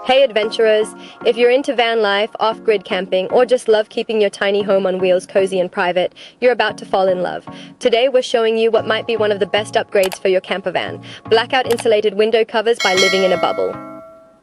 Hey adventurers, if you're into van life, off-grid camping, or just love keeping your tiny home on wheels cozy and private, you're about to fall in love. Today we're showing you what might be one of the best upgrades for your campervan: blackout insulated window covers by living in a bubble.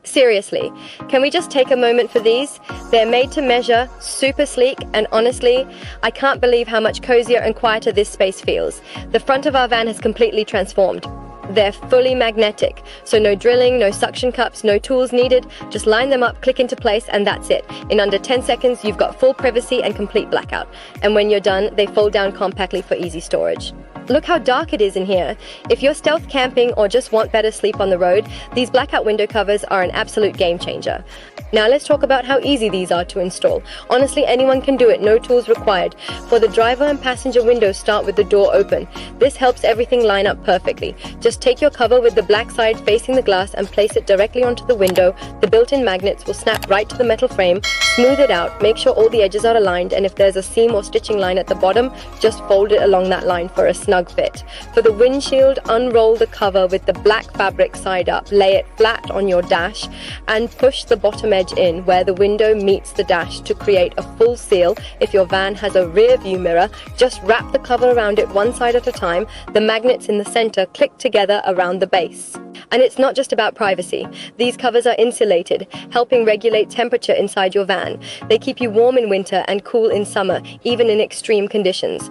Seriously, can we just take a moment for these? They're made to measure, super sleek, and honestly, I can't believe how much cozier and quieter this space feels. The front of our van has completely transformed. They're fully magnetic, so no drilling, no suction cups, no tools needed. Just line them up, click into place, and that's it. In under 10 seconds, you've got full privacy and complete blackout. And when you're done, they fold down compactly for easy storage. Look how dark it is in here. If you're stealth camping or just want better sleep on the road, these blackout window covers are an absolute game changer. Now let's talk about how easy these are to install. Honestly, anyone can do it, no tools required. For the driver and passenger windows, start with the door open. This helps everything line up perfectly. Just take your cover with the black side facing the glass and place it directly onto the window. The built-in magnets will snap right to the metal frame. Smooth it out, make sure all the edges are aligned, and if there's a seam or stitching line at the bottom, just fold it along that line for a snug fit. For the windshield, unroll the cover with the black fabric side up, lay it flat on your dash, and push the bottom edge in where the window meets the dash to create a full seal. If your van has a rear view mirror, just wrap the cover around it one side at a time. The magnets in the center click together around the base. And it's not just about privacy. These covers are insulated, helping regulate temperature inside your van. They keep you warm in winter and cool in summer, even in extreme conditions.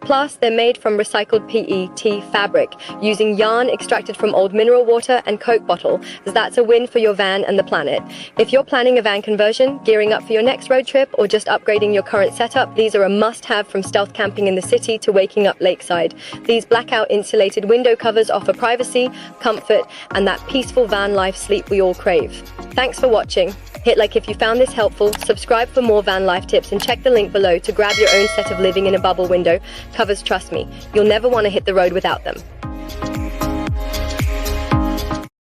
Plus, they're made from recycled PET fabric, using yarn extracted from old mineral water and Coke bottle. That's a win for your van and the planet. If you're planning a van conversion, gearing up for your next road trip, or just upgrading your current setup, these are a must-have from stealth camping in the city to waking up lakeside. These blackout insulated window covers offer privacy, comfort, and that peaceful van life sleep we all crave. Thanks for watching. Hit like if you found this helpful, subscribe for more van life tips, and check the link below to grab your own set of living in a bubble window covers. Trust me, you'll never want to hit the road without them.